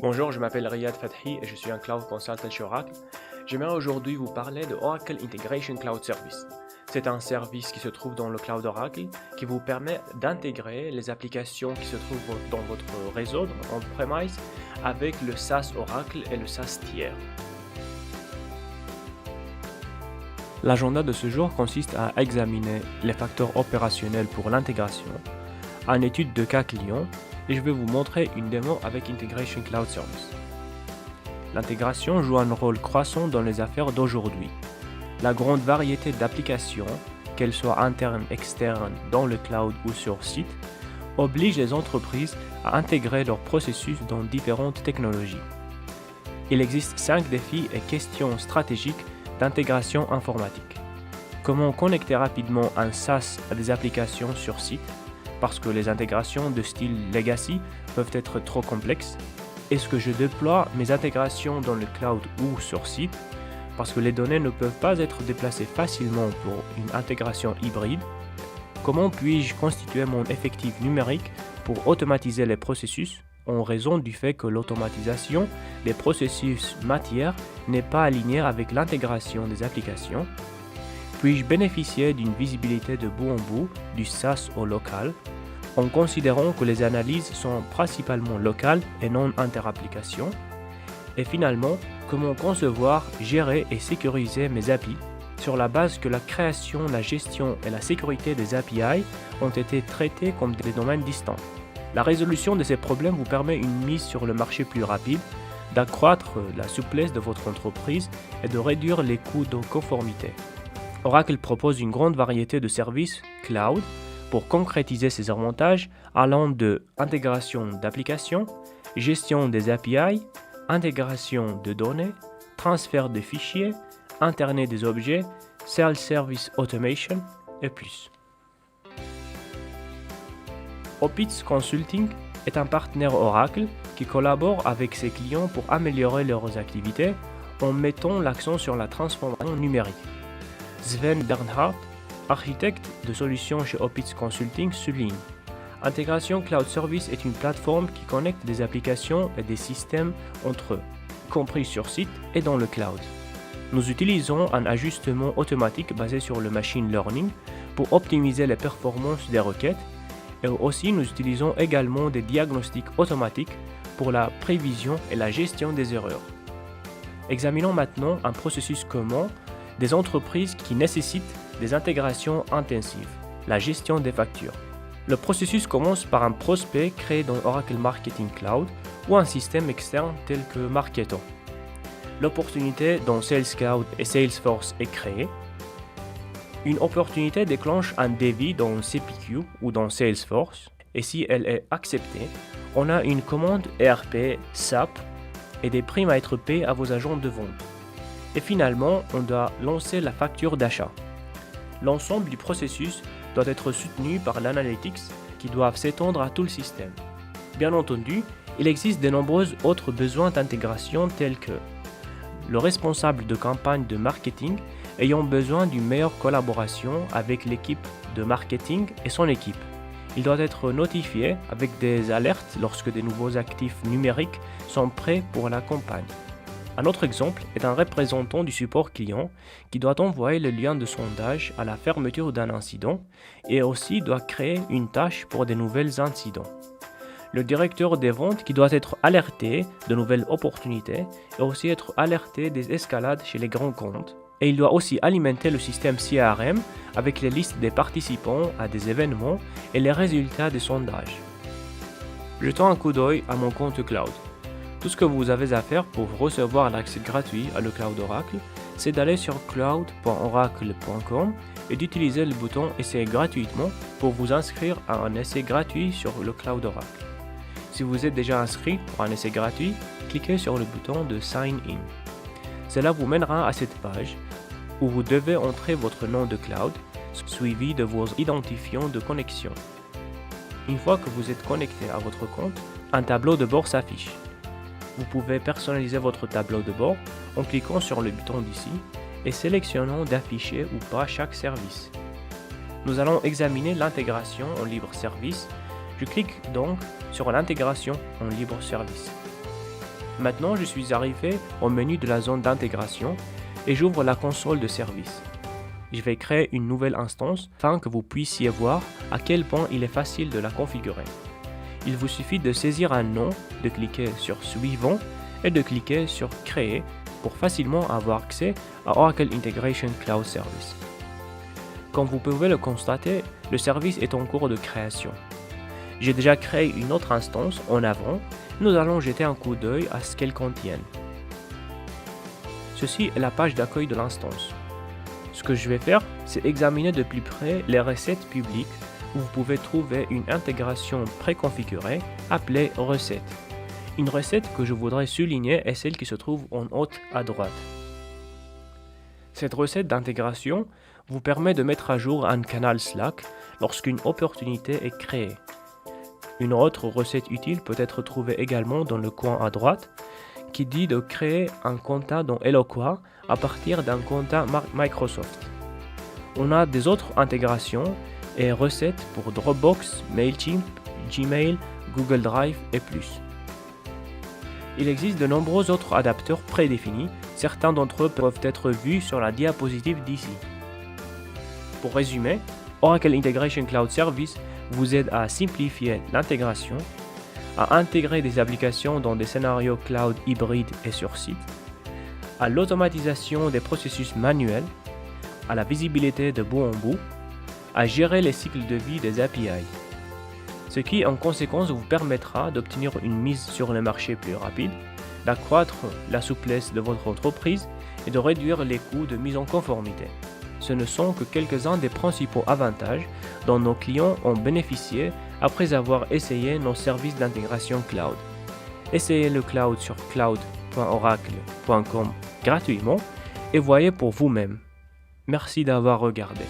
Bonjour, je m'appelle Riyad Fathi et je suis un Cloud Consultant chez Oracle. J'aimerais aujourd'hui vous parler de Oracle Integration Cloud Service. C'est un service qui se trouve dans le Cloud Oracle qui vous permet d'intégrer les applications qui se trouvent dans votre réseau, on-premise, avec le SaaS Oracle et le SaaS tiers. L'agenda de ce jour consiste à examiner les facteurs opérationnels pour l'intégration, une étude de cas client, et je vais vous montrer une démo avec Integration Cloud Service. L'intégration joue un rôle croissant dans les affaires d'aujourd'hui. La grande variété d'applications, qu'elles soient internes, externes, dans le cloud ou sur site, oblige les entreprises à intégrer leurs processus dans différentes technologies. Il existe 5 défis et questions stratégiques d'intégration informatique. Comment connecter rapidement un SaaS à des applications sur site, parce que les intégrations de style legacy peuvent être trop complexes. Est-ce que je déploie mes intégrations dans le cloud ou sur site, parce que les données ne peuvent pas être déplacées facilement pour une intégration hybride? Comment puis-je constituer mon effectif numérique pour automatiser les processus, en raison du fait que l'automatisation des processus matière n'est pas alignée avec l'intégration des applications? Puis-je bénéficier d'une visibilité de bout en bout du SaaS au local, en considérant que les analyses sont principalement locales et non inter-applications? Et finalement, comment concevoir, gérer et sécuriser mes API sur la base que la création, la gestion et la sécurité des API ont été traités comme des domaines distants? La résolution de ces problèmes vous permet une mise sur le marché plus rapide, d'accroître la souplesse de votre entreprise et de réduire les coûts de conformité. Oracle propose une grande variété de services cloud pour concrétiser ces avantages allant de intégration d'applications, gestion des API, intégration de données, transfert de fichiers, Internet des objets, self-service automation et plus. Opitz Consulting est un partenaire Oracle qui collabore avec ses clients pour améliorer leurs activités en mettant l'accent sur la transformation numérique. Sven Bernhardt, architecte de solutions chez Opitz Consulting, souligne: Intégration Cloud Service est une plateforme qui connecte des applications et des systèmes entre eux, compris sur site et dans le cloud. Nous utilisons un ajustement automatique basé sur le machine learning pour optimiser les performances des requêtes, et aussi nous utilisons également des diagnostics automatiques pour la prévision et la gestion des erreurs. Examinons maintenant un processus commun des entreprises qui nécessitent des intégrations intensives, la gestion des factures. Le processus commence par un prospect créé dans Oracle Marketing Cloud ou un système externe tel que Marketo. L'opportunité dans Sales Cloud et Salesforce est créée. Une opportunité déclenche un devis dans CPQ ou dans Salesforce, et si elle est acceptée, on a une commande ERP, SAP et des primes à être payées à vos agents de vente. Et finalement, on doit lancer la facture d'achat. L'ensemble du processus doit être soutenu par l'analytics qui doivent s'étendre à tout le système. Bien entendu, il existe de nombreux autres besoins d'intégration tels que le responsable de campagne de marketing ayant besoin d'une meilleure collaboration avec l'équipe de marketing et son équipe. Il doit être notifié avec des alertes lorsque des nouveaux actifs numériques sont prêts pour la campagne. Un autre exemple est un représentant du support client qui doit envoyer le lien de sondage à la fermeture d'un incident et aussi doit créer une tâche pour de nouveaux incidents. Le directeur des ventes qui doit être alerté de nouvelles opportunités et aussi être alerté des escalades chez les grands comptes. Et il doit aussi alimenter le système CRM avec les listes des participants à des événements et les résultats des sondages. Jetons un coup d'œil à mon compte cloud. Tout ce que vous avez à faire pour recevoir l'accès gratuit à le Cloud Oracle, c'est d'aller sur cloud.oracle.com et d'utiliser le bouton Essayer gratuitement pour vous inscrire à un essai gratuit sur le Cloud Oracle. Si vous êtes déjà inscrit pour un essai gratuit, cliquez sur le bouton de Sign In. Cela vous mènera à cette page où vous devez entrer votre nom de cloud, suivi de vos identifiants de connexion. Une fois que vous êtes connecté à votre compte, un tableau de bord s'affiche. Vous pouvez personnaliser votre tableau de bord en cliquant sur le bouton d'ici et sélectionnant d'afficher ou pas chaque service. Nous allons examiner l'intégration en libre service. Je clique donc sur l'intégration en libre service. Maintenant, je suis arrivé au menu de la zone d'intégration et j'ouvre la console de service. Je vais créer une nouvelle instance afin que vous puissiez voir à quel point il est facile de la configurer. Il vous suffit de saisir un nom, de cliquer sur Suivant et de cliquer sur Créer pour facilement avoir accès à Oracle Integration Cloud Service. Comme vous pouvez le constater, le service est en cours de création. J'ai déjà créé une autre instance en avant. Nous allons jeter un coup d'œil à ce qu'elle contienne. Ceci est la page d'accueil de l'instance. Ce que je vais faire, c'est examiner de plus près les recettes publiques où vous pouvez trouver une intégration préconfigurée appelée recette. Une recette que je voudrais souligner est celle qui se trouve en haut à droite. Cette recette d'intégration vous permet de mettre à jour un canal Slack lorsqu'une opportunité est créée. Une autre recette utile peut être trouvée également dans le coin à droite qui dit de créer un compte dans Eloqua à partir d'un compte Microsoft. On a des autres intégrations et recettes pour Dropbox, Mailchimp, Gmail, Google Drive et plus. Il existe de nombreux autres adapteurs prédéfinis, certains d'entre eux peuvent être vus sur la diapositive d'ici. Pour résumer, Oracle Integration Cloud Service vous aide à simplifier l'intégration, à intégrer des applications dans des scénarios cloud hybrides et sur site, à l'automatisation des processus manuels, à la visibilité de bout en bout, à gérer les cycles de vie des API. Ce qui en conséquence vous permettra d'obtenir une mise sur le marché plus rapide, d'accroître la souplesse de votre entreprise et de réduire les coûts de mise en conformité. Ce ne sont que quelques-uns des principaux avantages dont nos clients ont bénéficié après avoir essayé nos services d'intégration cloud. Essayez le cloud sur cloud.oracle.com gratuitement et voyez pour vous-même. Merci d'avoir regardé.